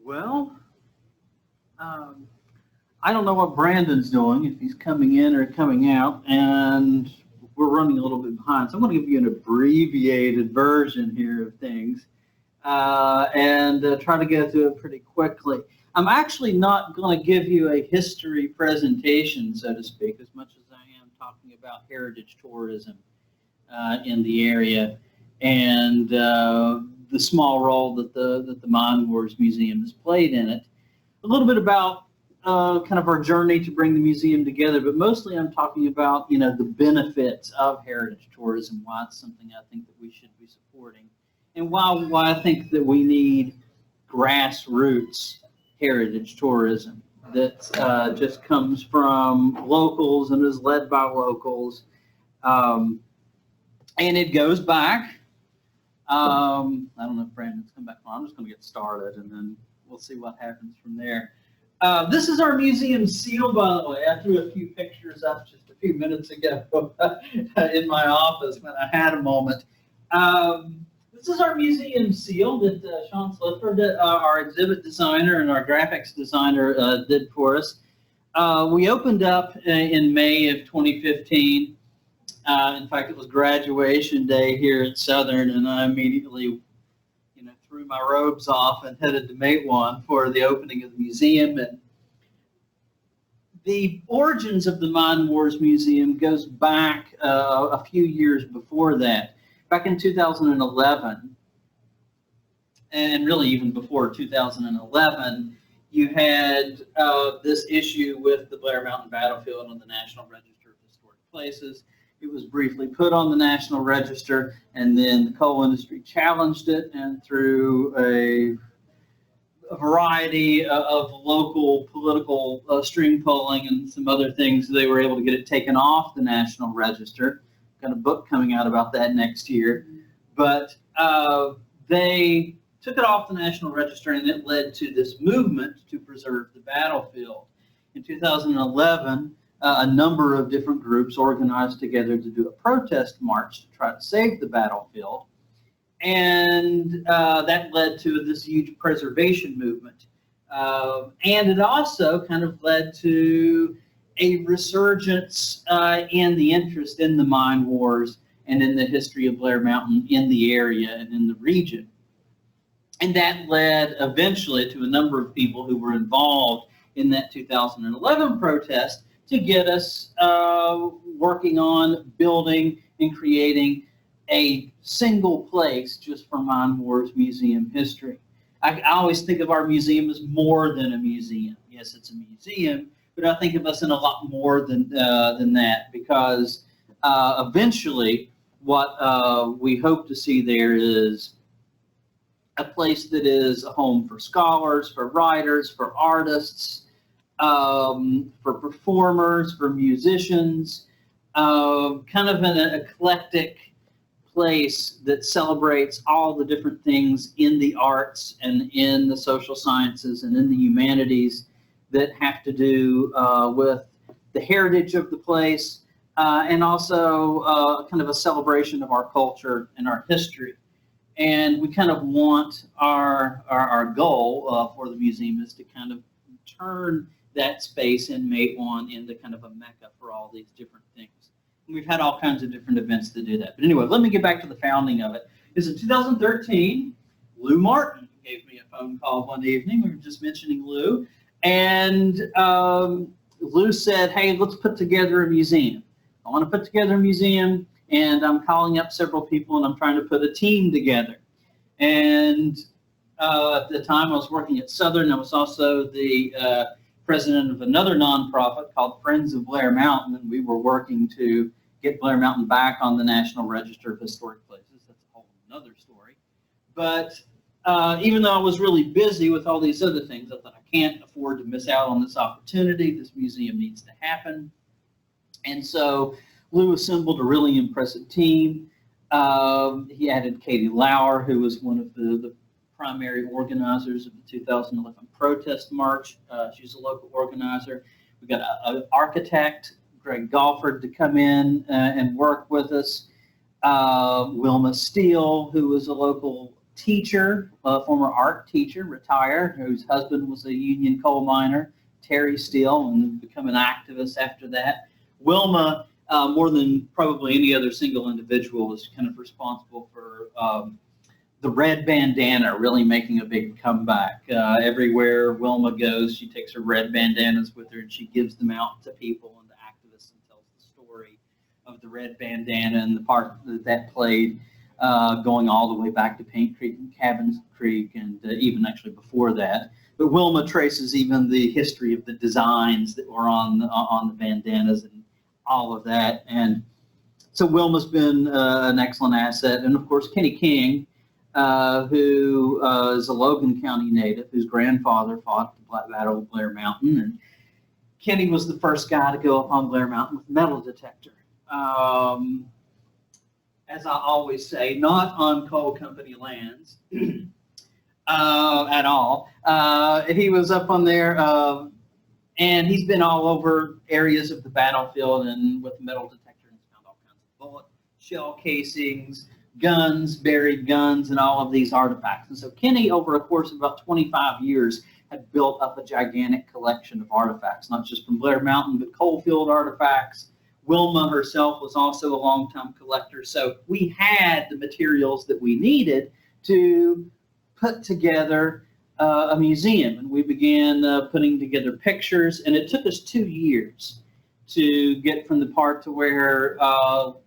Well, um, I don't know what Brandon's doing, if he's coming in or coming out, and we're running a little bit behind. So I'm going to give you an abbreviated version here of things and try to go through it pretty quickly. I'm actually not going to give you a history presentation, so to speak, as much as I am talking about heritage tourism in the area and the small role that the Mine Wars Museum has played in it. A little bit about kind of our journey to bring the museum together, but mostly I'm talking about, the benefits of heritage tourism, why it's something I think that we should be supporting, and why I think that we need grassroots heritage tourism that just comes from locals and is led by locals. And it goes back. I don't know if Brandon's come back on. I'm just going to get started, and then we'll see what happens from there. This is our museum seal, by the way. I threw a few pictures up just a few minutes ago in my office when I had a moment. This is our museum seal that Sean Slifford, our exhibit designer and our graphics designer, did for us. We opened up in May of 2015. In fact, it was graduation day here at Southern, and I immediately threw my robes off and headed to Matewan for the opening of the museum. And the origins of the Mine Wars Museum goes back a few years before that. Back in 2011, and really even before 2011, you had this issue with the Blair Mountain battlefield on the National Register of Historic Places. It was briefly put on the National Register, and then the coal industry challenged it, and through a variety of local political string pulling and some other things, they were able to get it taken off the National Register. Got a book coming out about that next year. But they took it off the National Register, and it led to this movement to preserve the battlefield. In 2011, a number of different groups organized together to do a protest march to try to save the battlefield. And that led to this huge preservation movement. And it also kind of led to a resurgence in the interest in the mine wars and in the history of Blair Mountain in the area and in the region. And that led eventually to a number of people who were involved in that 2011 protest to get us working on building and creating a single place just for Mine Wars Museum history. I always think of our museum as more than a museum. Yes, it's a museum, but I think of us in a lot more than that, because eventually what we hope to see there is a place that is a home for scholars, for writers, for artists, for performers, for musicians, kind of an eclectic place that celebrates all the different things in the arts and in the social sciences and in the humanities that have to do with the heritage of the place, and also kind of a celebration of our culture and our history. And we kind of want our goal for the museum is to kind of turn that space in Matewan into kind of a mecca for all these different things. And we've had all kinds of different events to do that. But anyway, let me get back to the founding of it. It's in 2013. Lou Martin gave me a phone call one evening. We were just mentioning Lou. And Lou said, hey, let's put together a museum. I want to put together a museum, and I'm calling up several people, and I'm trying to put a team together. And at the time I was working at Southern. I was also the president of another nonprofit called Friends of Blair Mountain, and we were working to get Blair Mountain back on the National Register of Historic Places. That's a whole other story. But even though I was really busy with all these other things, I thought I can't afford to miss out on this opportunity. This museum needs to happen. And so Lou assembled a really impressive team. He added Katie Lauer, who was one of the primary organizers of the 2011 protest march. She's a local organizer. We got an architect, Greg Golford, to come in and work with us. Wilma Steel, who was a local teacher, former art teacher, retired, whose husband was a union coal miner, Terry Steel, and become an activist after that. Wilma, more than probably any other single individual, is kind of responsible for the red bandana really making a big comeback. Everywhere Wilma goes, she takes her red bandanas with her and she gives them out to people and to activists and tells the story of the red bandana and the part that played going all the way back to Paint Creek and Cabin Creek and even actually before that. But Wilma traces even the history of the designs that were on the bandanas and all of that. And so Wilma's been an excellent asset. And of course, Kenny King, who is a Logan County native, whose grandfather fought the Black Battle of Blair Mountain. And Kenny was the first guy to go up on Blair Mountain with a metal detector. As I always say, not on coal company lands at all. He was up on there, and he's been all over areas of the battlefield and with a metal detector and found all kinds of bullet, shell casings, guns, buried guns, and all of these artifacts. And so Kenny, over a course of about 25 years, had built up a gigantic collection of artifacts, not just from Blair Mountain, but coalfield artifacts. Wilma herself was also a long-time collector, so we had the materials that we needed to put together a museum, and we began putting together pictures, and it took us 2 years to get from the part to where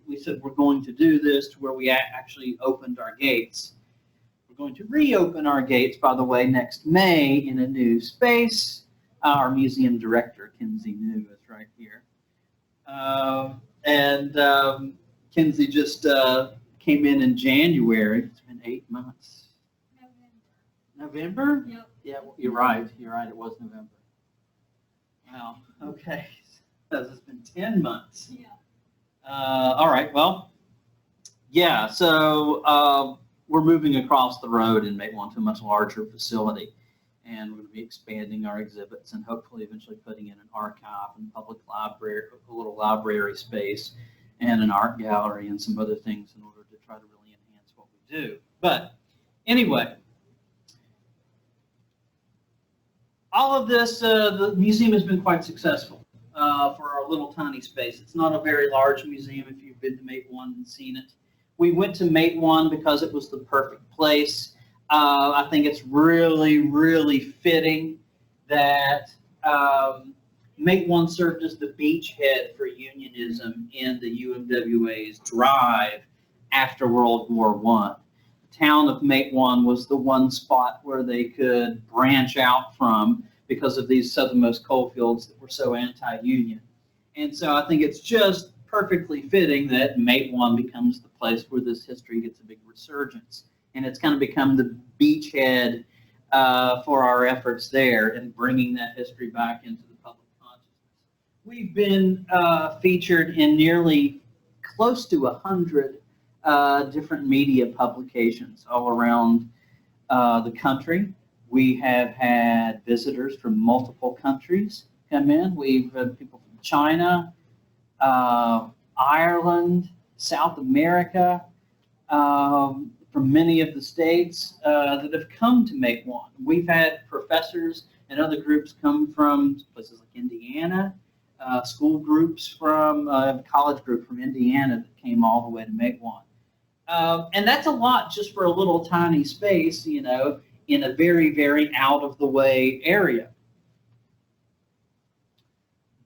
we said we're going to do this to where we actually opened our gates. We're going to reopen our gates, by the way, next May in a new space. Our museum director, Kinsey New, is right here. Kinsey just came in January. It's been 8 months. November? Yep. Yeah, you're right. You're right. It was November. Wow. Okay. It's been 10 months. Yeah. All right. Well, yeah. So we're moving across the road and Matewan to a much larger facility. And we're going to be expanding our exhibits and hopefully eventually putting in an archive and public library, a little library space, and an art gallery and some other things in order to try to really enhance what we do. But anyway, all of this, the museum has been quite successful for our little tiny space. It's not a very large museum if you've been to Matewan and seen it. We went to Matewan because it was the perfect place. I think it's really, really fitting that Matewan served as the beachhead for unionism in the UMWA's drive after World War I. The town of Matewan was the one spot where they could branch out from because of these southernmost coal fields that were so anti-union. And so I think it's just perfectly fitting that Matewan becomes the place where this history gets a big resurgence. And it's kind of become the beachhead for our efforts there and bringing that history back into the public consciousness. We've been featured in nearly close to 100 different media publications all around the country. We have had visitors from multiple countries come in. We've had people from China, Ireland, South America, from many of the states that have come to Matewan. We've had professors and other groups come from places like Indiana, school groups from, a college group from Indiana that came all the way to Matewan. And that's a lot just for a little tiny space, you know, in a very, very out of the way area.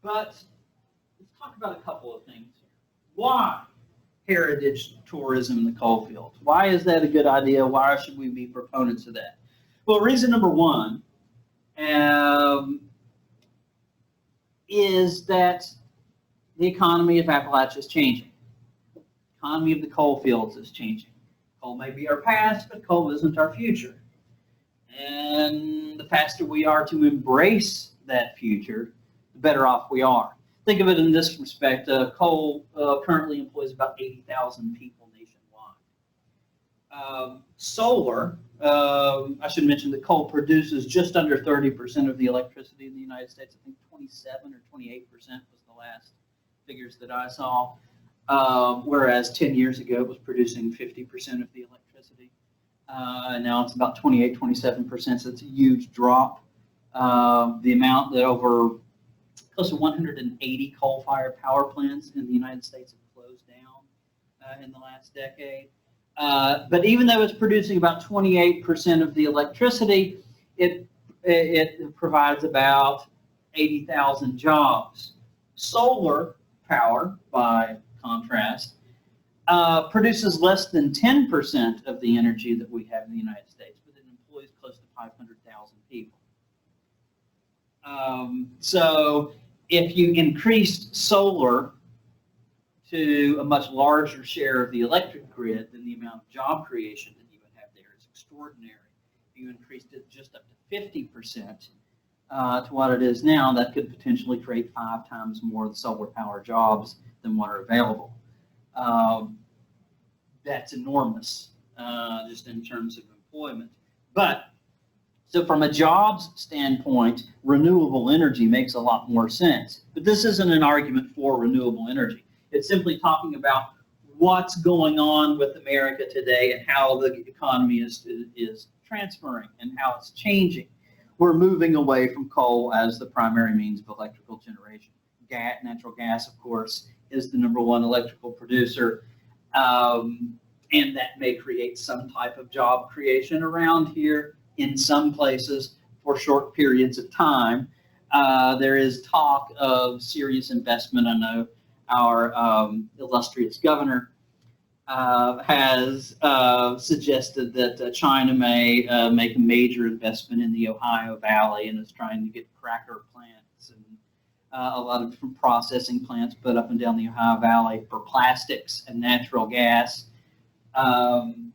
But let's talk about a couple of things here. Why heritage tourism in the coal fields? Why is that a good idea? Why should we be proponents of that? Well, reason number one is that the economy of Appalachia is changing. The economy of the coal fields is changing. Coal may be our past, but coal isn't our future. And the faster we are to embrace that future, the better off we are. Think of it in this respect. Coal currently employs about 80,000 people nationwide. Solar, I should mention that coal produces just under 30% of the electricity in the United States. I think 27 or 28% was the last figures that I saw, whereas 10 years ago it was producing 50% of the electricity. Now it's about 28, 27%, so it's a huge drop. The amount that over close to 180 coal-fired power plants in the United States have closed down in the last decade. But even though it's producing about 28% of the electricity, it provides about 80,000 jobs. Solar power, by contrast, produces less than 10% of the energy that we have in the United States, but it employs close to 500,000 people. So if you increased solar to a much larger share of the electric grid, then the amount of job creation that you would have there is extraordinary. If you increased it just up to 50% to what it is now, that could potentially create 5 times more of the solar power jobs than what are available. That's enormous, just in terms of employment. But so from a jobs standpoint, renewable energy makes a lot more sense. But this isn't an argument for renewable energy. It's simply talking about what's going on with America today and how the economy is transferring and how it's changing. We're moving away from coal as the primary means of electrical generation. Natural gas, of course, is the #1 electrical producer, and that may create some type of job creation around here in some places for short periods of time. There is talk of serious investment. I know our illustrious governor has suggested that China may make a major investment in the Ohio Valley and is trying to get cracker plants and a lot of different processing plants put up and down the Ohio Valley for plastics and natural gas. We don't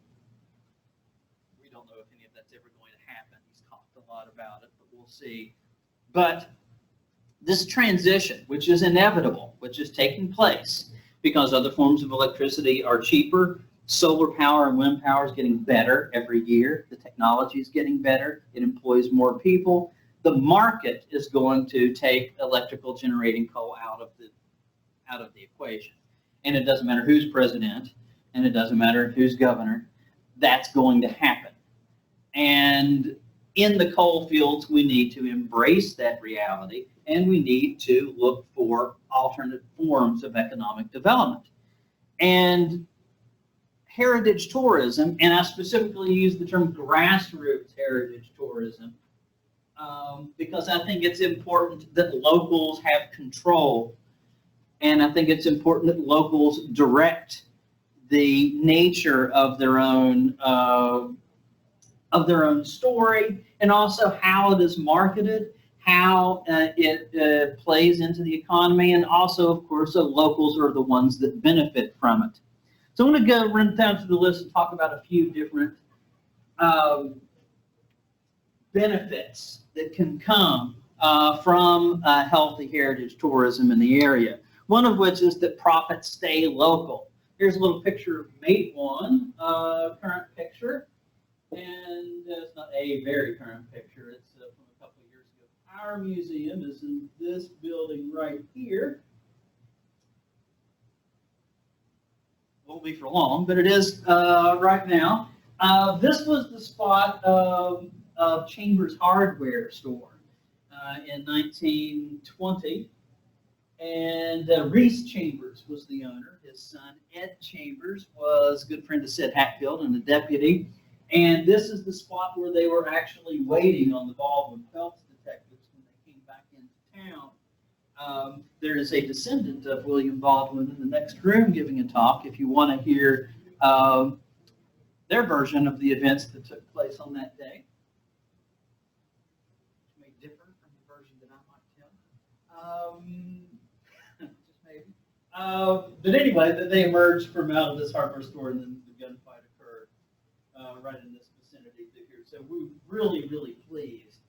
know if any of that's ever going to happen. He's talked a lot about it, but we'll see. But this transition, which is inevitable, which is taking place because other forms of electricity are cheaper, solar power and wind power is getting better every year. The technology is getting better. It employs more people. The market is going to take electrical generating coal out of the equation. And it doesn't matter who's president, and it doesn't matter who's governor. That's going to happen. And in the coal fields, we need to embrace that reality, and we need to look for alternate forms of economic development. And heritage tourism, and I specifically use the term grassroots heritage tourism, because I think it's important that locals have control, and I think it's important that locals direct the nature of their own story, and also how it is marketed, how it plays into the economy, and also, of course, the locals are the ones that benefit from it. So I'm going to go run down through the list and talk about a few different benefits that can come from healthy heritage tourism in the area. One of which is that profits stay local. Here's a little picture of Matewan, current picture. And it's not a very current picture. It's from a couple of years ago. Our museum is in this building right here. Won't be for long, but it is right now. This was the spot of Chambers Hardware store in 1920. And Reese Chambers was the owner. His son, Ed Chambers, was a good friend of Sid Hatfield and a deputy. And this is the spot where they were actually waiting on the Baldwin Phelps detectives when they came back into town. There is a descendant of William Baldwin in the next room giving a talk if you want to hear their version of the events that took place on that day. Which may differ from the version that I might tell. Just maybe. But anyway, that they emerged from out of this hardware store and then the gunfight occurred right in this vicinity through here. So we're really, really pleased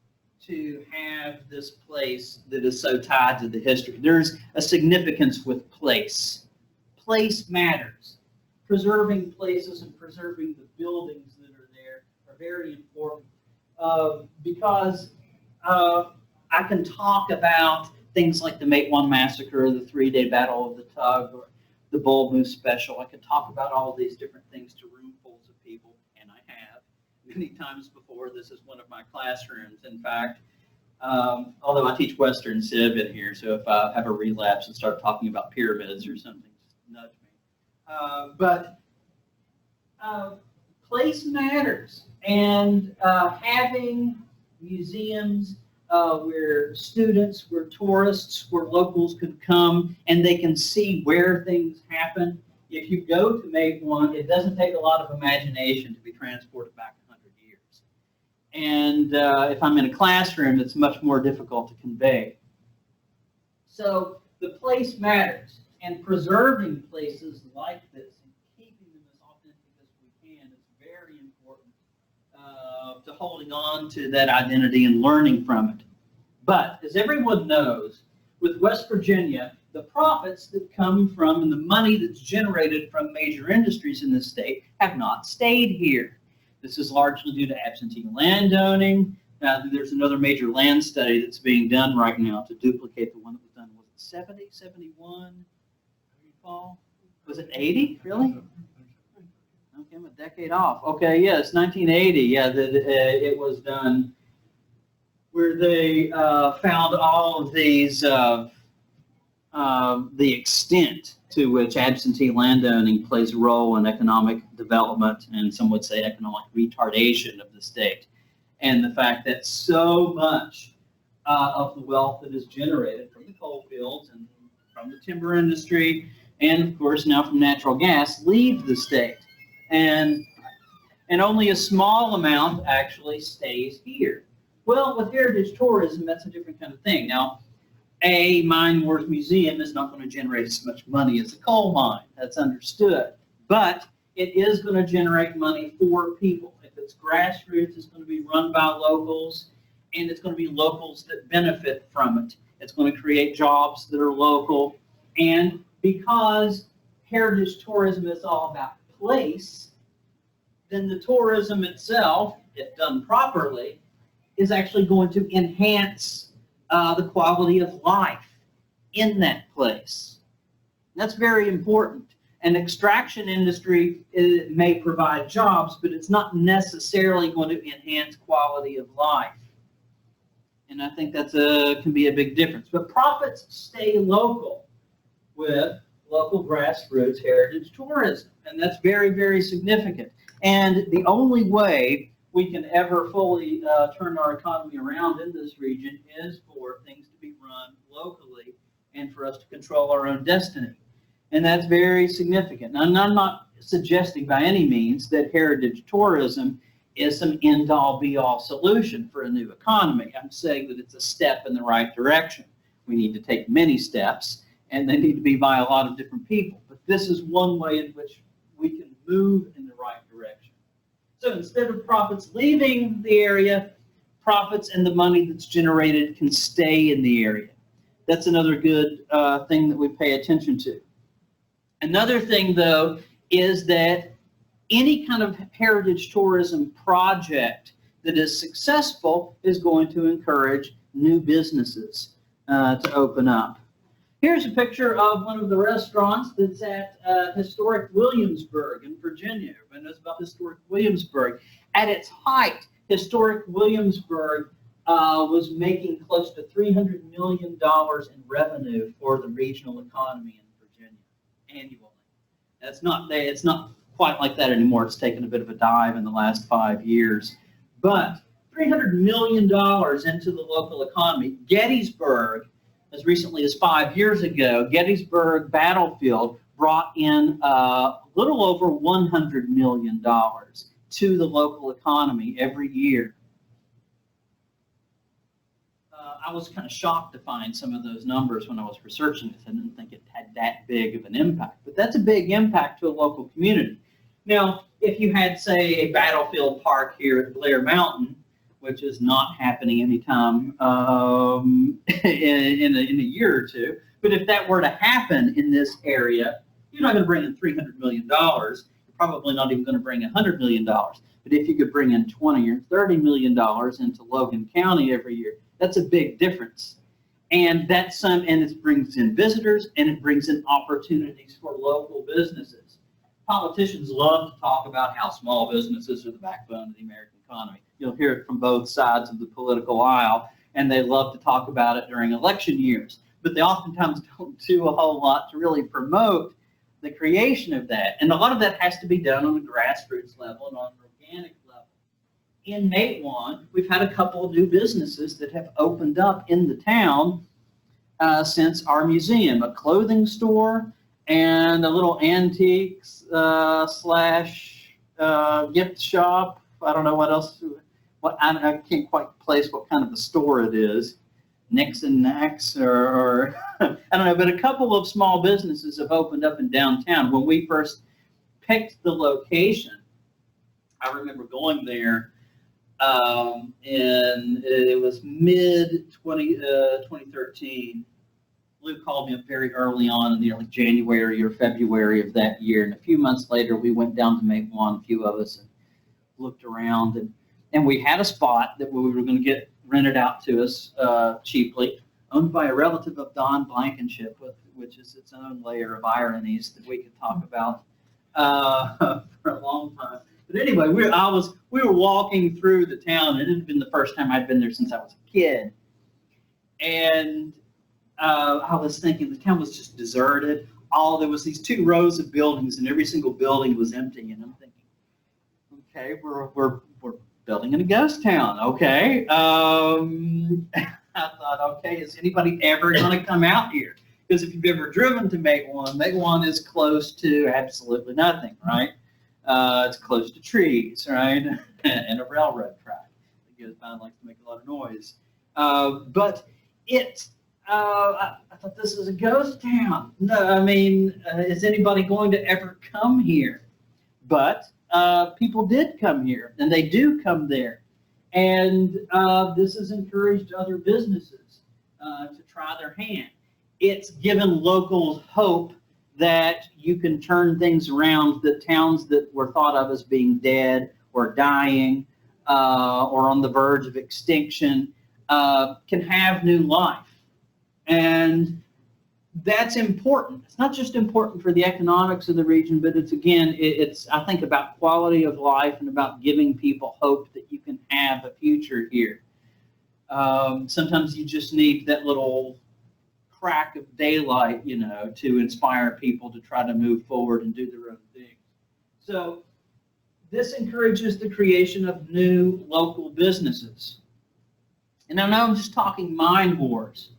to have this place that is so tied to the history. There's a significance with place. Place matters. Preserving places and preserving the buildings that are there are very important because I can talk about things like the Matewan Massacre, the 3-day Battle of the Tug, or the Bull Moose Special. I could talk about all of these different things to roomfuls of people, and I have. many times before. This is one of my classrooms. In fact, although I teach Western Civ in here, so if I have a relapse and start talking about pyramids or something, just nudge me. But place matters, and having museums where students, where tourists, where locals could come and they can see where things happen. If you go to Matewan, it doesn't take a lot of imagination to be transported back 100 years. And if I'm in a classroom, it's much more difficult to convey. So the place matters, and preserving places like this and keeping them as authentic as we can is very important to holding on to that identity and learning from it. But as everyone knows, with West Virginia, the profits that come from and the money that's generated from major industries in this state have not stayed here. This is largely due to absentee landowning. There's another major land study that's being done right now to duplicate the one that was done. Was it 70, 71? Recall? Was it 80? Really? Okay, I'm a decade off. Okay, yes, 1980. Yeah, it was done where they found all of these, the extent to which absentee landowning plays a role in economic development, and some would say economic retardation of the state. And the fact that so much of the wealth that is generated from the coal fields and from the timber industry, and of course now from natural gas, leave the state. And only a small amount actually stays here. Well, with heritage tourism, that's a different kind of thing. Now, a mine-worth museum is not going to generate as much money as a coal mine. That's understood. But it is going to generate money for people. If it's grassroots, it's going to be run by locals, and it's going to be locals that benefit from it. It's going to create jobs that are local. And because heritage tourism is all about place, then the tourism itself, if done properly, is actually going to enhance the quality of life in that place. That's very important. An extraction industry may provide jobs, but it's not necessarily going to enhance quality of life. And I think that's can be a big difference. But profits stay local with local grassroots heritage tourism. And that's very, very significant. And the only way we can ever fully turn our economy around in this region is for things to be run locally and for us to control our own destiny. And that's very significant. Now, I'm not suggesting by any means that heritage tourism is some end-all be-all solution for a new economy. I'm saying that it's a step in the right direction. We need to take many steps, and they need to be by a lot of different people. But this is one way in which we can move in the right direction. So instead of profits leaving the area, profits and the money that's generated can stay in the area. That's another good thing that we pay attention to. Another thing, though, is that any kind of heritage tourism project that is successful is going to encourage new businesses to open up. Here's a picture of one of the restaurants that's at historic Williamsburg in Virginia. Everybody knows about historic Williamsburg. At its height, historic Williamsburg was making close to $300 million in revenue for the regional economy in Virginia annually. It's not quite like that anymore. It's taken a bit of a dive in the last 5 years. But $300 million into the local economy. Gettysburg, as recently as 5 years ago, Gettysburg battlefield brought in a little over $100 million to the local economy every year. I was kind of shocked to find some of those numbers when I was researching this. I didn't think it had that big of an impact, but that's a big impact to a local community. Now, if you had, say, a battlefield park here at Blair Mountain, which is not happening anytime in a year or two, but if that were to happen in this area, you're not going to bring in $300 million. You're probably not even going to bring $100 million. But if you could bring in $20 or $30 million into Logan County every year, that's a big difference. And it brings in visitors, and it brings in opportunities for local businesses. Politicians love to talk about how small businesses are the backbone of the American economy. You'll hear it from both sides of the political aisle, and they love to talk about it during election years. But they oftentimes don't do a whole lot to really promote the creation of that. And a lot of that has to be done on a grassroots level and on an organic level. In Matewan, we've had a couple of new businesses that have opened up in the town since our museum, a clothing store and a little antiques slash gift shop. I don't know what else. I can't quite place what kind of a store it is. Nicks and Knacks or I don't know, but a couple of small businesses have opened up in downtown. When we first picked the location, I remember going there and it was mid-2013. Lou called me up very early on in like January or February of that year. And a few months later, we went down to Matewan, a few of us, and looked around. And we had a spot that we were going to get rented out to us cheaply, owned by a relative of Don Blankenship, which is its own layer of ironies that we could talk about for a long time. But anyway, we were walking through the town, and it had been the first time I'd been there since I was a kid. And I was thinking the town was just deserted. There was these 2 rows of buildings, and every single building was empty. And I'm thinking, okay, we're building in a ghost town. Okay. I thought, okay, is anybody ever going to come out here? Because if you've ever driven to Matewan is close to absolutely nothing, right? It's close to trees, right? And a railroad track. It likes to make a lot of noise. But I thought this is a ghost town. No, I mean, is anybody going to ever come here? But people did come here, and they do come there. And this has encouraged other businesses to try their hand. It's given locals hope that you can turn things around. The towns that were thought of as being dead or dying or on the verge of extinction can have new life. And that's important. It's not just important for the economics of the region, but it's I think about quality of life and about giving people hope that you can have a future here. Sometimes you just need that little crack of daylight, to inspire people to try to move forward and do their own thing. So this encourages the creation of new local businesses. And I know I'm just talking mind wars,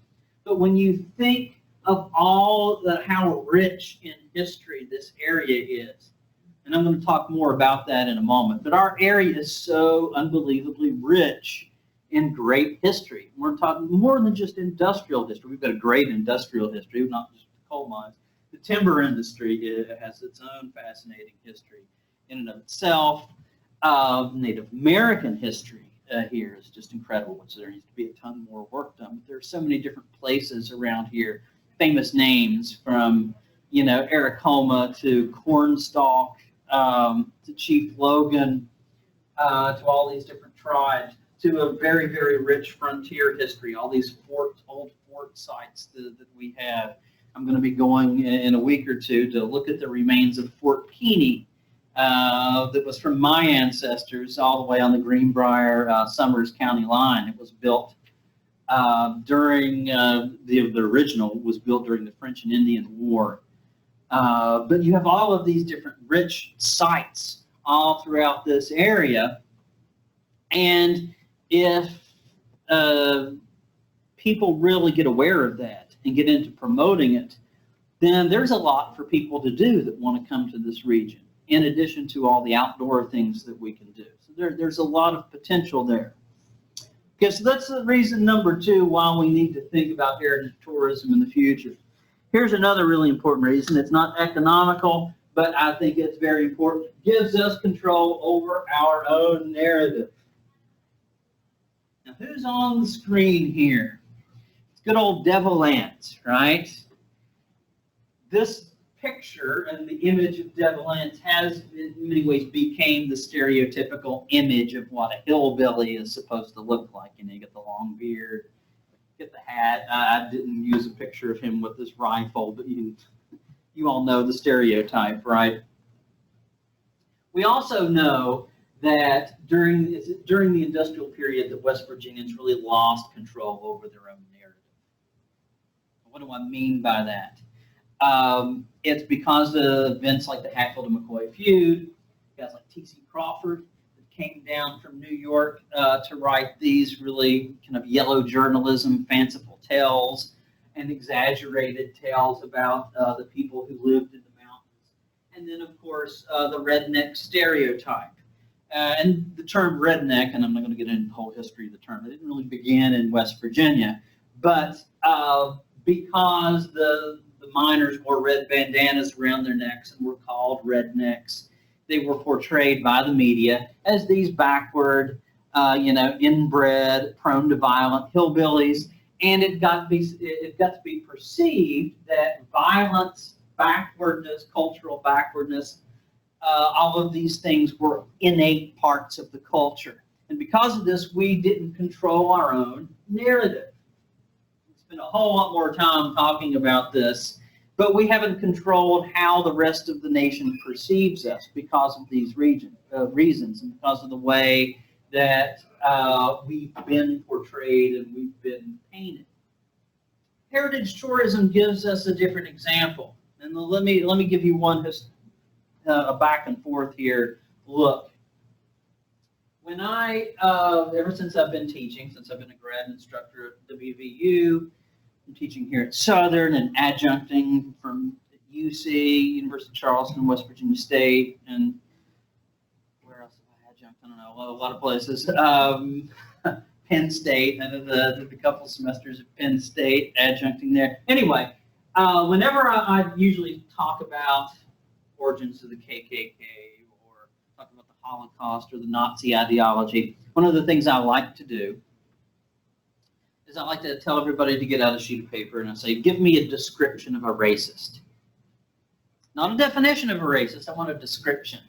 but when you think of how rich in history this area is, and I'm going to talk more about that in a moment, but our area is so unbelievably rich in great history. We're talking more than just industrial history. We've got a great industrial history, not just coal mines. The timber industry has its own fascinating history in and of itself. Native American history here is just incredible, which there needs to be a ton more work done. But there are so many different places around here, famous names from, Aracoma to Cornstalk to Chief Logan to all these different tribes, to a very, very rich frontier history, all these old fort sites that we have. I'm going to be going in a week or two to look at the remains of Fort Keeney that was from my ancestors all the way on the Greenbrier Summers County line. It was built during the original was built during the French and Indian War. But you have all of these different rich sites all throughout this area. And if people really get aware of that and get into promoting it, then there's a lot for people to do that want to come to this region, in addition to all the outdoor things that we can do. So there's a lot of potential there. Okay, so that's the reason number 2 why we need to think about heritage tourism in the future. Here's another really important reason. It's not economical, but I think it's very important. It gives us control over our own narrative. Now, who's on the screen here? It's good old Devilance, right? This picture and the image of Devilance has, in many ways, became the stereotypical image of what a hillbilly is supposed to look like. You get the long beard, get the hat. I didn't use a picture of him with this rifle, but you all know the stereotype, right? We also know that during the industrial period that West Virginians really lost control over their own narrative. What do I mean by that? It's because of events like the Hatfield and McCoy feud, guys like T.C. Crawford that came down from New York to write these really kind of yellow journalism, fanciful tales and exaggerated tales about the people who lived in the mountains. And then, of course, the redneck stereotype. And the term redneck, and I'm not going to get into the whole history of the term, it didn't really begin in West Virginia, but because the miners wore red bandanas around their necks and were called rednecks, they were portrayed by the media as these backward, inbred, prone to violent hillbillies, and it got to be perceived that violence, backwardness, cultural backwardness, all of these things were innate parts of the culture. And because of this, we didn't control our own narrative. We spent a whole lot more time talking about this, but we haven't controlled how the rest of the nation perceives us because of these reasons and because of the way that we've been portrayed and we've been painted. Heritage tourism gives us a different example. And let me give you one a back and forth here look. When ever since I've been teaching, since I've been a grad instructor at WVU, I'm teaching here at Southern and adjuncting from UC, University of Charleston, West Virginia State, and where else have I adjunct? I don't know, a lot of places. Penn State, I did a couple semesters at Penn State, adjuncting there. Anyway, whenever I usually talk about origins of the KKK or talk about the Holocaust or the Nazi ideology, one of the things I like to do is I like to tell everybody to get out a sheet of paper and I say, give me a description of a racist. Not a definition of a racist, I want a description.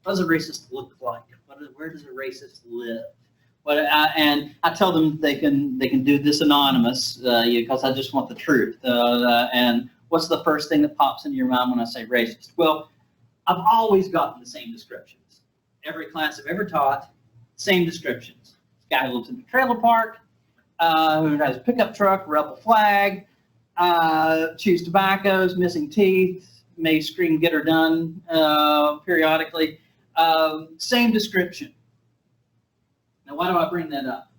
What does a racist look like? Where does a racist live? And I tell them they can do this anonymous because I just want the truth. And what's the first thing that pops into your mind when I say racist? Well, I've always gotten the same descriptions. Every class I've ever taught, same descriptions. This guy who lives in a trailer park, who has a pickup truck, rebel flag, chews tobaccos, missing teeth, may scream "get her done" periodically. Same description. Now, why do I bring that up?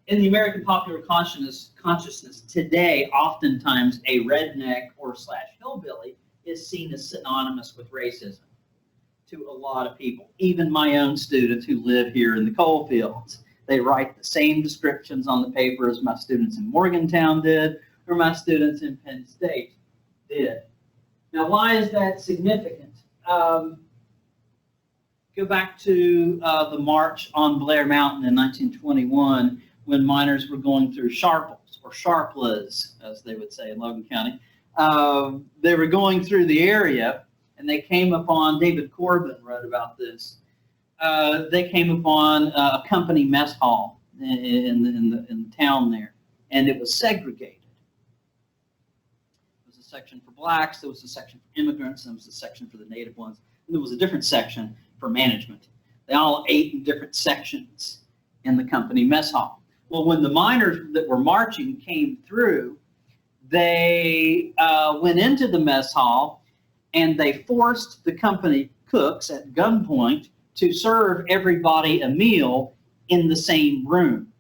In the American popular consciousness today, oftentimes a redneck or / hillbilly is seen as synonymous with racism to a lot of people. Even my own students who live here in the coal fields, they write the same descriptions on the paper as my students in Morgantown did or my students in Penn State did. Now, why is that significant? Go back to the march on Blair Mountain in 1921 when miners were going through Sharples, or Sharplas, as they would say in Logan County. They were going through the area, and they came upon, David Corbin wrote about this, they came upon a company mess hall in the town there, and it was segregated. There was a section for blacks, there was a section for immigrants, there was a section for the native ones, and there was a different section for management. They all ate in different sections in the company mess hall. Well, when the miners that were marching came through, they went into the mess hall and they forced the company cooks at gunpoint to serve everybody a meal in the same room.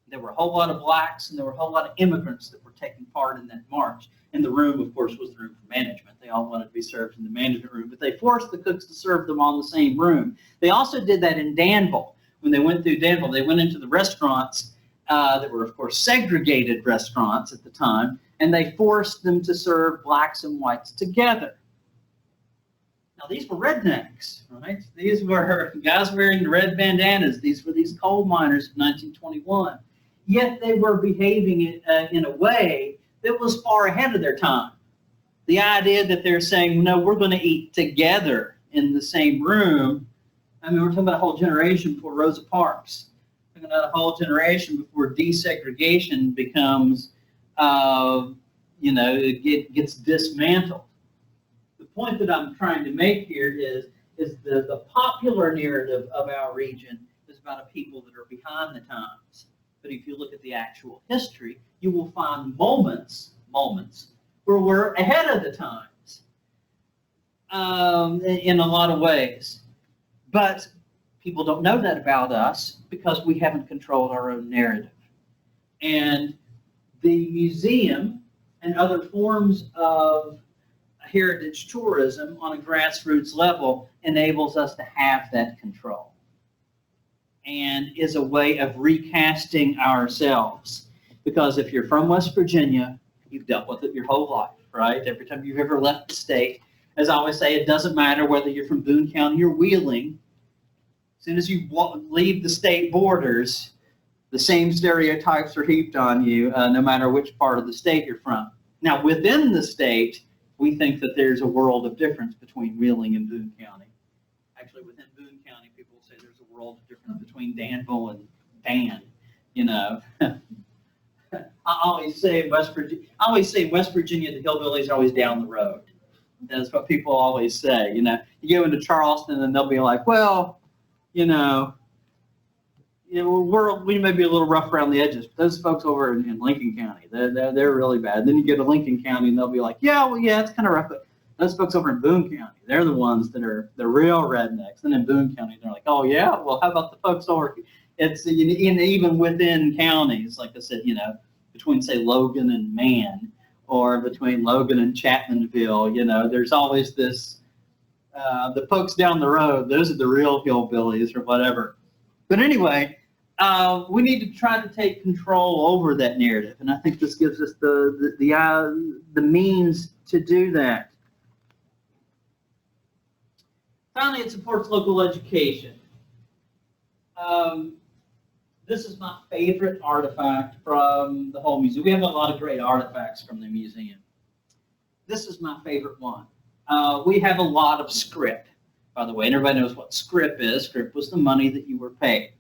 There were a whole lot of blacks and there were a whole lot of immigrants that were taking part in that march. And the room, of course, was the room for management. They all wanted to be served in the management room, but they forced the cooks to serve them all in the same room. They also did that in Danville. When they went through Danville, they went into the restaurants that were, of course, segregated restaurants at the time, and they forced them to serve blacks and whites together. Now, these were rednecks, right? These were guys wearing red bandanas. These were these coal miners of 1921. Yet they were behaving in a way that was far ahead of their time. The idea that they're saying, no, we're going to eat together in the same room. I mean, we're talking about a whole generation before Rosa Parks. We're talking about a whole generation before desegregation becomes, it gets dismantled. The point that I'm trying to make here is is the popular narrative of our region is about a people that are behind the times. But if you look at the actual history, you will find moments where we're ahead of the times in a lot of ways. But people don't know that about us because we haven't controlled our own narrative. And the museum and other forms of heritage tourism on a grassroots level enables us to have that control and is a way of recasting ourselves. Because if you're from West Virginia, you've dealt with it your whole life, right? Every time you've ever left the state, as I always say, it doesn't matter whether you're from Boone County or Wheeling. As soon as you leave the state borders, the same stereotypes are heaped on you, no matter which part of the state you're from. Now, within the state, we think that there's a world of difference between Wheeling and Boone County. Actually, within Boone County, people say there's a world of difference between Danville and Dan. You know, I always say in West Virginia, the hillbillies are always down the road. That's what people always say. You know, you go into Charleston, and they'll be like, well, we may be a little rough around the edges, but those folks over in Lincoln County, they're really bad. Then you go to Lincoln County, and they'll be like, it's kind of rough, but those folks over in Boone County, they're the ones that are the real rednecks. And in Boone County, they're like, oh yeah, well, how about the folks over? It's even within counties, like I said, between say Logan and Man, or between Logan and Chapmanville, there's always this. The folks down the road, those are the real hillbillies or whatever. But anyway, we need to try to take control over that narrative, and I think this gives us the means to do that. Finally, it supports local education. This is my favorite artifact from the whole museum. We have a lot of great artifacts from the museum. This is my favorite one. We have a lot of scrip, by the way, and everybody knows what scrip is. Scrip was the money that you were paid.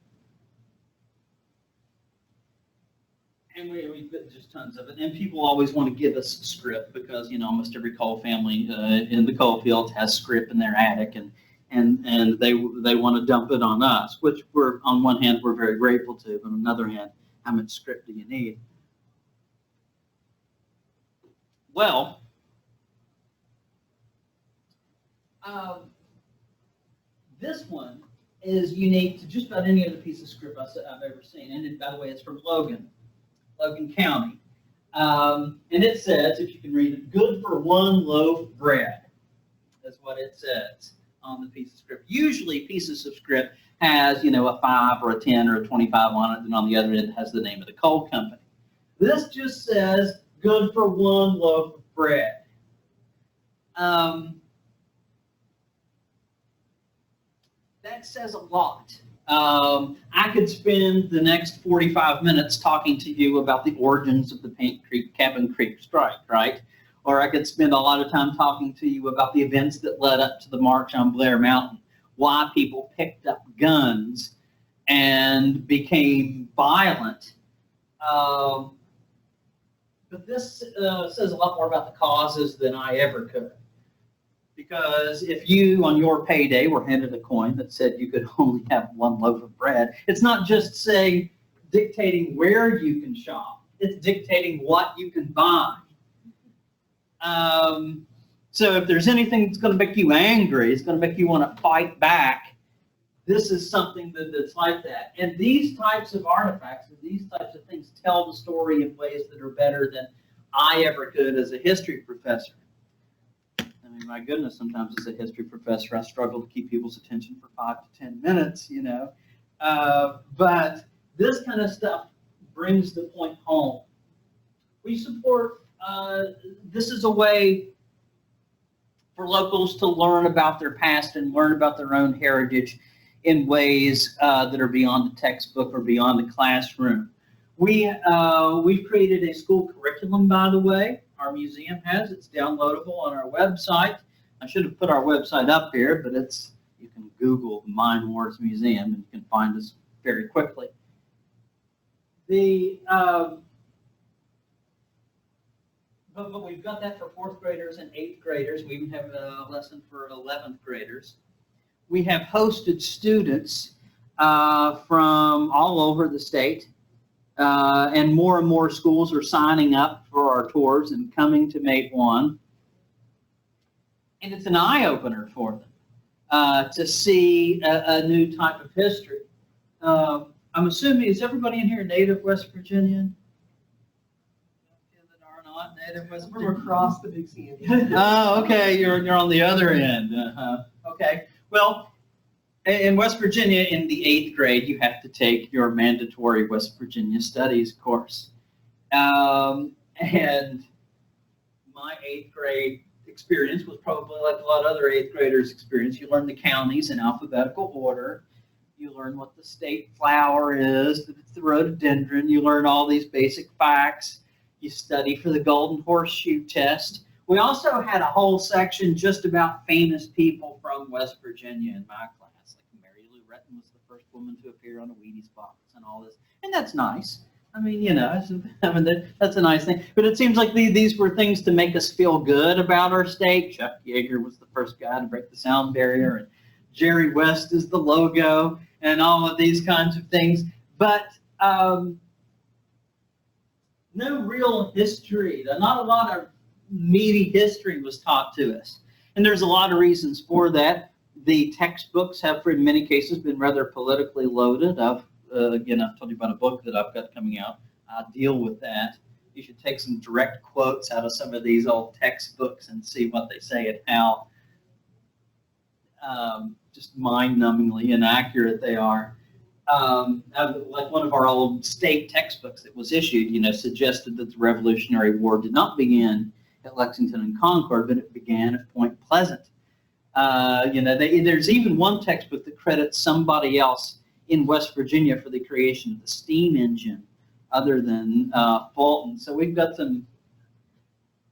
And we put just tons of it. And people always want to give us scrip because, almost every coal family in the coal field has scrip in their attic, and they want to dump it on us, which on one hand, we're very grateful to, but on the other hand, how much scrip do you need? Well, this one is unique to just about any other piece of script I've ever seen. And by the way, it's from Logan County. And it says, if you can read it, good for one loaf of bread. That's what it says on the piece of script. Usually pieces of script has, a 5 or a 10 or a 25 on it, and on the other end it has the name of the coal company. This just says, good for one loaf of bread. That says a lot. I could spend the next 45 minutes talking to you about the origins of the Cabin Creek strike, right? Or I could spend a lot of time talking to you about the events that led up to the march on Blair Mountain, why people picked up guns and became violent. But this says a lot more about the causes than I ever could. Because if you, on your payday, were handed a coin that said you could only have one loaf of bread, it's not just dictating where you can shop. It's dictating what you can buy. So if there's anything that's going to make you angry, it's going to make you want to fight back, this is something that's like that. And these types of artifacts and these types of things tell the story in ways that are better than I ever could as a history professor. I mean, my goodness, sometimes as a history professor, I struggle to keep people's attention for 5 to 10 minutes, But this kind of stuff brings the point home. We support, this is a way for locals to learn about their past and learn about their own heritage in ways that are beyond the textbook or beyond the classroom. We've created a school curriculum, by the way. Our museum has. It's downloadable on our website. I should have put our website up here, but you can Google the Mineworkers Museum and you can find us very quickly. But we've got that for 4th graders and 8th graders. We even have a lesson for 11th graders. we have hosted students from all over the state, and more schools are signing up for our tours and coming to Matewan. And it's an eye-opener for them to see a new type of history. I'm assuming, is everybody in here native West Virginian? That are not native West Virginian? From across the Big Sandy. Oh, okay, you're on the other end. Okay, well, in West Virginia, in the 8th grade, you have to take your mandatory West Virginia Studies course. And my 8th grade experience was probably like a lot of other 8th graders' experience. You learn the counties in alphabetical order. You learn what the state flower is, that it's the rhododendron. You learn all these basic facts. You study for the Golden Horseshoe Test. We also had a whole section just about famous people from West Virginia in my class. Like Mary Lou Retton was the first woman to appear on a Wheaties box and all this. And that's nice. I mean, you know, that's a nice thing. But it seems like these were things to make us feel good about our state. Chuck Yeager was the first guy to break the sound barrier, and Jerry West is the logo, and all of these kinds of things. But no real history. Not a lot of meaty history was taught to us. And there's a lot of reasons for that. The textbooks have, in many cases, been rather politically loaded. Again, I've told you about a book that I've got coming out. I'll deal with that. You should take some direct quotes out of some of these old textbooks and see what they say and how just mind-numbingly inaccurate they are. Like one of our old state textbooks that was issued, you know, suggested that the Revolutionary War did not begin at Lexington and Concord, but it began at Point Pleasant. You know, there's even one textbook that credits somebody else in West Virginia for the creation of the steam engine other than Fulton. So we've got some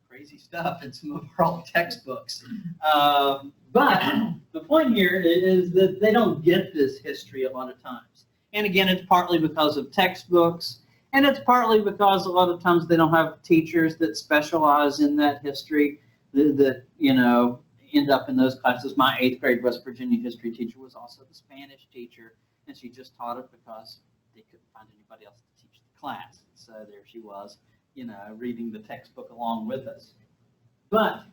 crazy stuff in some of our old textbooks. But the point here is that they don't get this history a lot of times. And again, it's partly because of textbooks, and it's partly because a lot of times they don't have teachers that specialize in that history that you know, end up in those classes. My 8th grade West Virginia history teacher was also the Spanish teacher, and she just taught it because they couldn't find anybody else to teach the class. So there she was, you know, reading the textbook along with us. But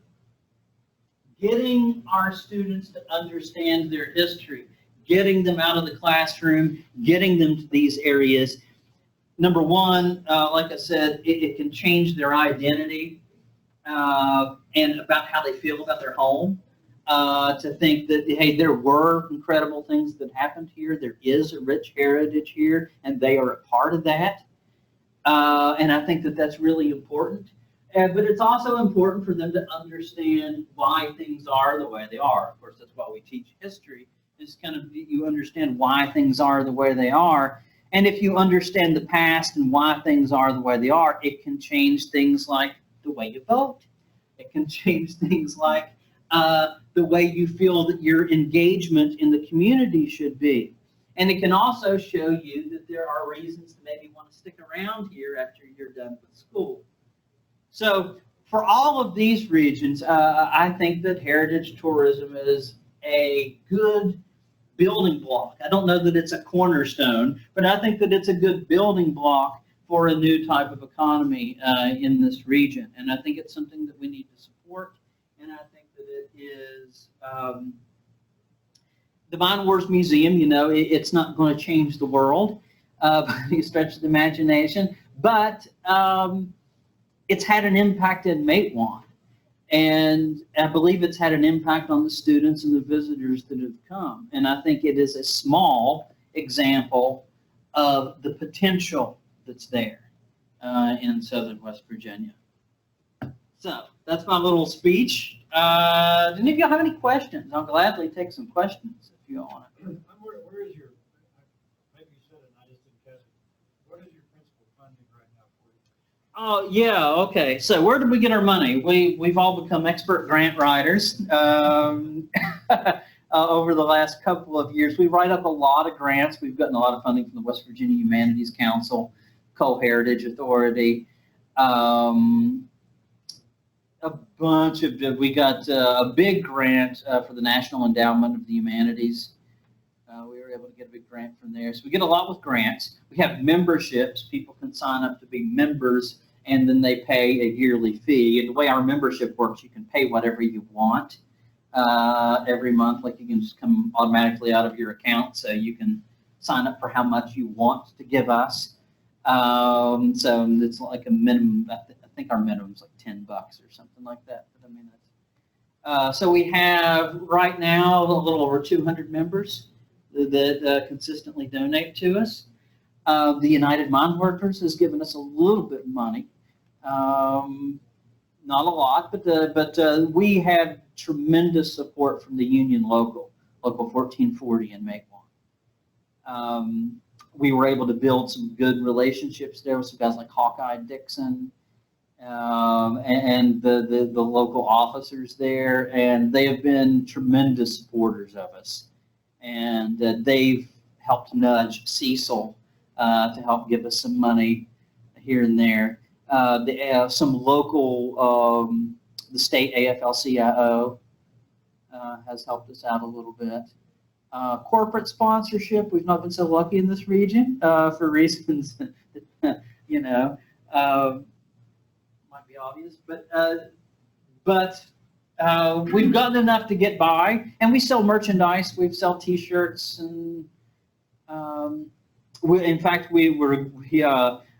getting our students to understand their history, getting them out of the classroom, getting them to these areas, number one, like I said, it can change their identity and about how they feel about their home. To think that, hey, there were incredible things that happened here. There is a rich heritage here, and they are a part of that. And I think that that's really important. But it's also important for them to understand why things are the way they are. Of course, that's why we teach history, is kind of you understand why things are the way they are. And if you understand the past and why things are the way they are, it can change things like the way you vote. It can change things like the way you feel that your engagement in the community should be. And it can also show you that there are reasons to maybe want to stick around here after you're done with school. So for all of these regions, I think that heritage tourism is a good building block. I don't know that it's a cornerstone, but I think that it's a good building block for a new type of economy in this region. And I think it's something that we need to support. And I think that it is the Mineworkers Museum, you know, it's not going to change the world by any stretch of the imagination, but it's had an impact in Matewan. And I believe it's had an impact on the students and the visitors that have come. And I think it is a small example of the potential that's there in southern West Virginia. So that's my little speech. Do any of y'all have any questions? I'll gladly take some questions if you all want to. Where is your, maybe you said it and I just didn't catch it. What is your principal funding right now for you? Oh, yeah, okay. So where did we get our money? We've all become expert grant writers over the last couple of years. We write up a lot of grants. We've gotten a lot of funding from the West Virginia Humanities Council, Coal Heritage Authority. A bunch of, we got a big grant for the National Endowment of the Humanities. We were able to get a big grant from there. So we get a lot with grants. We have memberships. People can sign up to be members, and then they pay a yearly fee. And the way our membership works, you can pay whatever you want every month. Like you can just come automatically out of your account, so you can sign up for how much you want to give us. So it's like a minimum. I think our minimum is like $10 or something like that. But I mean, that's, so we have right now a little over 200 members that consistently donate to us. The United Mineworkers has given us a little bit of money, not a lot, but we have tremendous support from the Union Local 1440 in Matewan. We were able to build some good relationships there with some guys like Hawkeye Dixon and the local officers there, and they have been tremendous supporters of us. And they've helped nudge Cecil to help give us some money here and there. Some local, the state AFL-CIO has helped us out a little bit. Corporate sponsorship, we've not been so lucky in this region for reasons that, you know, might be obvious, but we've gotten enough to get by, and we sell merchandise. We sell T-shirts, and in fact, we're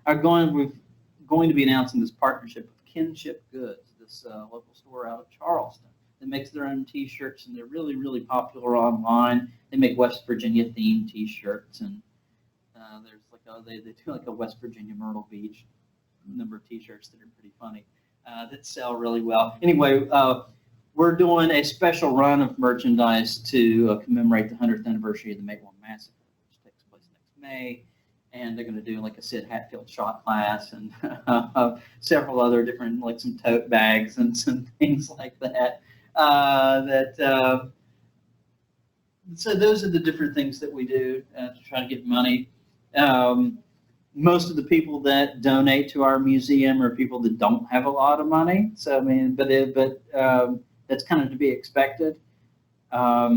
going to be announcing this partnership with Kinship Goods, this local store out of Charleston that makes their own T-shirts, and they're really, really popular online. They make West Virginia themed T-shirts, and there's like they do like a West Virginia Myrtle Beach number of T-shirts that are pretty funny that sell really well. Anyway. We're doing a special run of merchandise to commemorate the 100th anniversary of the Matewan Massacre, which takes place next May. And they're going to do like a Sid Hatfield shot class and several other different, like some tote bags and some things like that. So those are the different things that we do to try to get money. Most of the people that donate to our museum are people that don't have a lot of money. So I mean, but that's kind of to be expected. But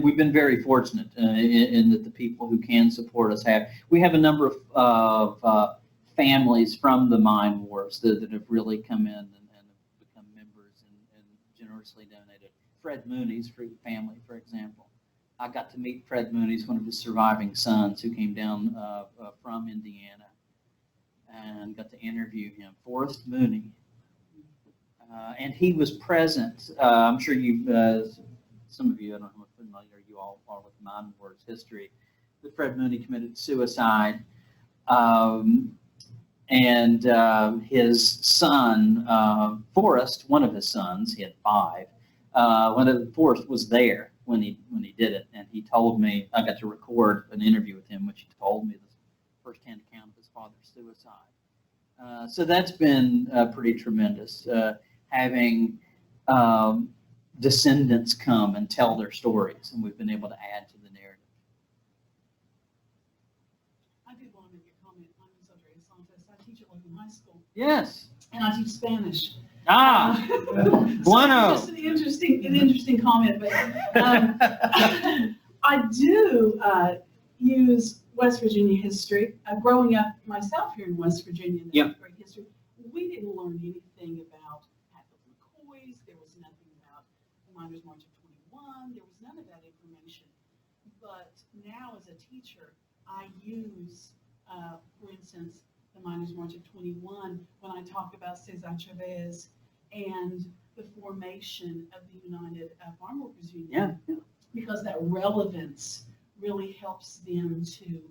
we've been very fortunate in that the people who can support us have. We have a number of families from the mine wars that have really come in and have become members and generously donated. Fred Mooney's family, for example. I got to meet Fred Mooney's, one of his surviving sons, who came down from Indiana, and got to interview him. Forrest Mooney. And he was present. I'm sure some of you, I don't know how familiar you all are with Mine Wars history, but Fred Mooney committed suicide. And his son, Forrest, one of his sons, he had 5, Forrest was there when he did it, and he told me, I got to record an interview with him, which he told me the firsthand account of his father's suicide. So that's been pretty tremendous. Having descendants come and tell their stories, and we've been able to add to the narrative. I did want to make a comment. I'm Sandra Santos. I teach at Logan High School. Yes. And I teach Spanish. Bueno. Just an interesting comment, but I do use West Virginia history. Growing up myself here in West Virginia, in the Yep. great history, we didn't learn anything about McCoys. There was nothing about the Miners' March of 21. There was none of that information. But now, as a teacher, I use, for instance, the Miners' March of 21 when I talk about Cesar Chavez and the formation of the United Farm Workers Union. Yeah. Because that relevance really helps them to,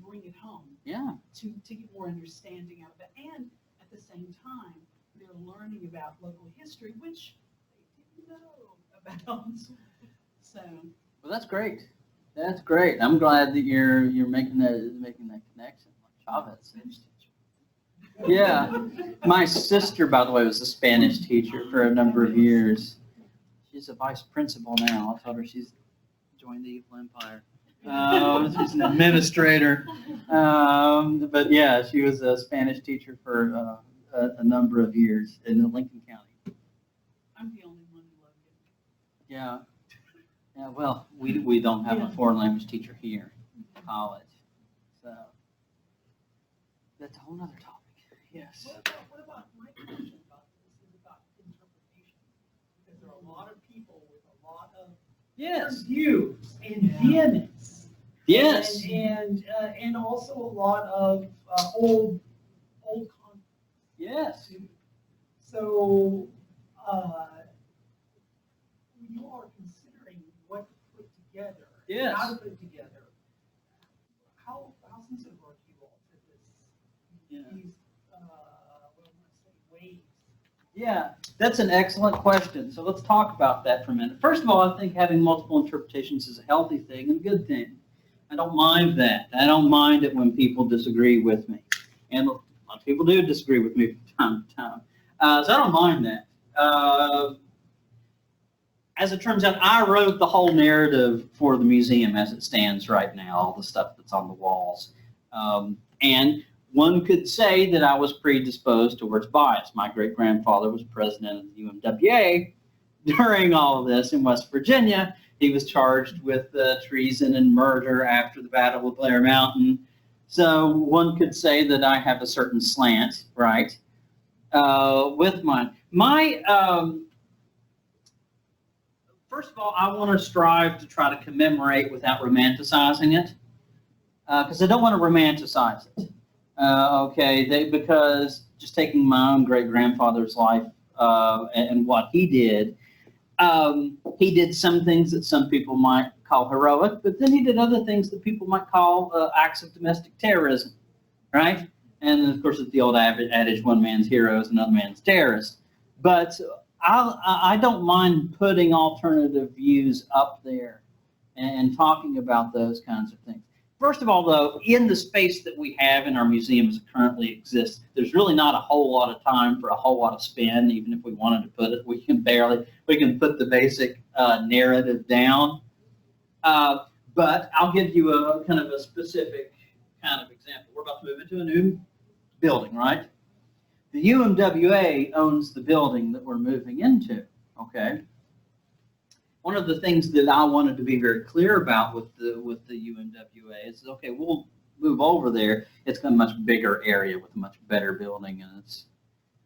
bring it home. Yeah. To get more understanding out of it. And at the same time, they're learning about local history, which they didn't know about. So. Well, that's great. That's great. I'm glad that you're making that connection. Like Chavez. Yeah. My sister, by the way, was a Spanish teacher for a number of years. She's a vice principal now. I told her she's joined the Evil Empire. She's an administrator. But yeah, she was a Spanish teacher for a number of years in Lincoln County. I'm the only one who loved it. Yeah. Yeah. Well, we don't have a foreign language teacher here in college, so that's a whole other topic. Yes. What about my question about this is about interpretation? Because there are a lot of people with a lot of Yes. views and vehemence. Yes. And also a lot of old concepts. Yes. So you are considering what to put together. Yes. How to put it together. How sensitive are you all to this? Yeah. These what am I saying, waves? Yeah, that's an excellent question. So let's talk about that for a minute. First of all, I think having multiple interpretations is a healthy thing and a good thing. I don't mind that. I don't mind it when people disagree with me. And a lot of people do disagree with me from time to time. So I don't mind that. As it turns out, I wrote the whole narrative for the museum as it stands right now, all the stuff that's on the walls. And one could say that I was predisposed towards bias. My great-grandfather was president of the UMWA during all of this in West Virginia. He was charged with treason and murder after the Battle of Blair Mountain. So one could say that I have a certain slant, right, with mine. First of all, I want to strive to try to commemorate without romanticizing it, because I don't want to romanticize it. Because just taking my own great-grandfather's life and what he did some things that some people might call heroic, but then he did other things that people might call acts of domestic terrorism, right? And of course, it's the old adage, one man's hero is another man's terrorist. But I don't mind putting alternative views up there and talking about those kinds of things. First of all, though, in the space that we have in our museum as it currently exists, there's really not a whole lot of time for a whole lot of spin. Even if we wanted to put it, we can put the basic narrative down. But I'll give you a kind of a specific kind of example. We're about to move into a new building, right? The UMWA owns the building that we're moving into, okay? One of the things that I wanted to be very clear about with the UMWA is, okay, we'll move over there. It's got a much bigger area with a much better building, and it's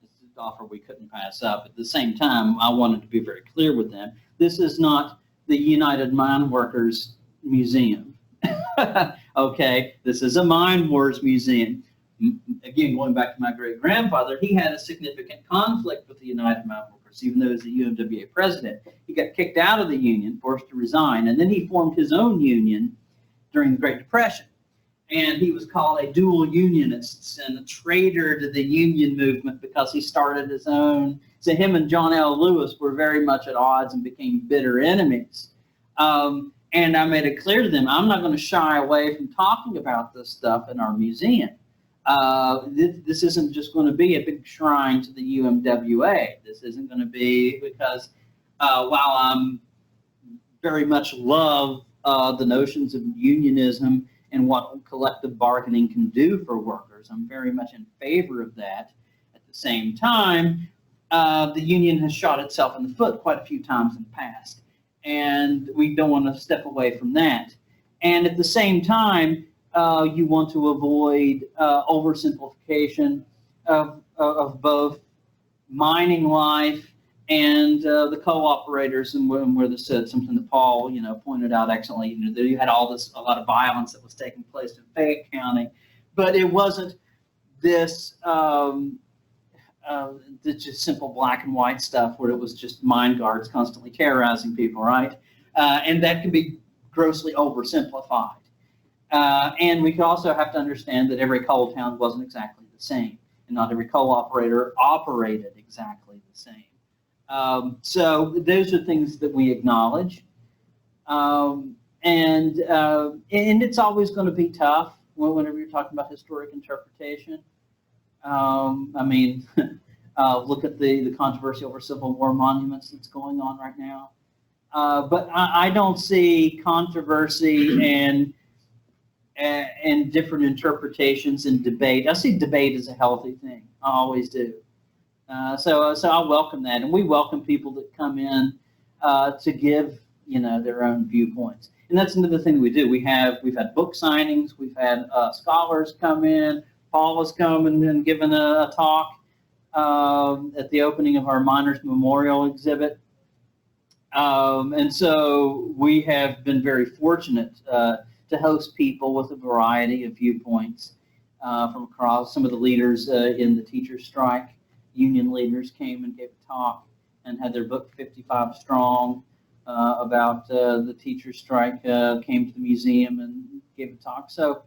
an offer we couldn't pass up. At the same time, I wanted to be very clear with them. This is not the United Mine Workers Museum. Okay, this is a mine wars museum. Again, going back to my great-grandfather, he had a significant conflict with the United Mine Workers, even though he was the UMWA president. He got kicked out of the union, forced to resign, and then he formed his own union during the Great Depression. And he was called a dual unionist and a traitor to the union movement because he started his own. So him and John L. Lewis were very much at odds and became bitter enemies. And I made it clear to them, I'm not going to shy away from talking about this stuff in our museum. This isn't just going to be a big shrine to the UMWA. This isn't going to be because while I'm very much love the notions of unionism and what collective bargaining can do for workers, I'm very much in favor of that. At the same time, the union has shot itself in the foot quite a few times in the past, and we don't want to step away from that. And at the same time, you want to avoid oversimplification of both mining life and the co-operators, and where this said something that Paul, pointed out excellently. You had a lot of violence that was taking place in Fayette County, but it wasn't this just simple black and white stuff where it was just mine guards constantly terrorizing people, right? And that can be grossly oversimplified. And we also have to understand that every coal town wasn't exactly the same, and not every coal operator operated exactly the same. So those are things that we acknowledge. And it's always going to be tough whenever you're talking about historic interpretation. Look at the controversy over Civil War monuments that's going on right now. But I don't see controversy and different interpretations and debate. I see debate as a healthy thing. I always do. So I welcome that, and we welcome people that come in to give their own viewpoints. And that's another thing we do. We've had book signings. We've had scholars come in. Paul has come and given a talk at the opening of our Miners Memorial exhibit. And so we have been very fortunate to host people with a variety of viewpoints from across. Some of the leaders in the teacher strike, union leaders, came and gave a talk and had their book 55 Strong about the teacher strike, came to the museum and gave a talk. So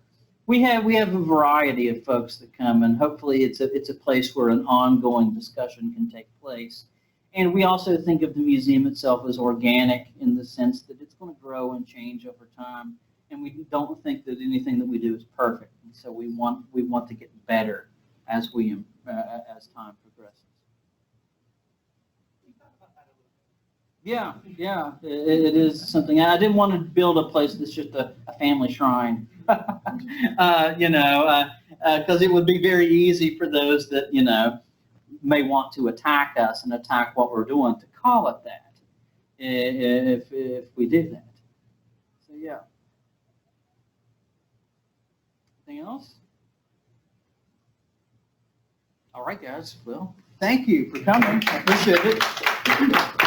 we have a variety of folks that come, and hopefully it's a place where an ongoing discussion can take place. And we also think of the museum itself as organic in the sense that it's going to grow and change over time. And we don't think that anything that we do is perfect. And so we want to get better as as time progresses. Yeah, it is something. I didn't want to build a place that's just a family shrine, because it would be very easy for those that, may want to attack us and attack what we're doing to call it that if we do that. So, yeah. Anything else? All right, guys. Well, thank you for coming. I appreciate it.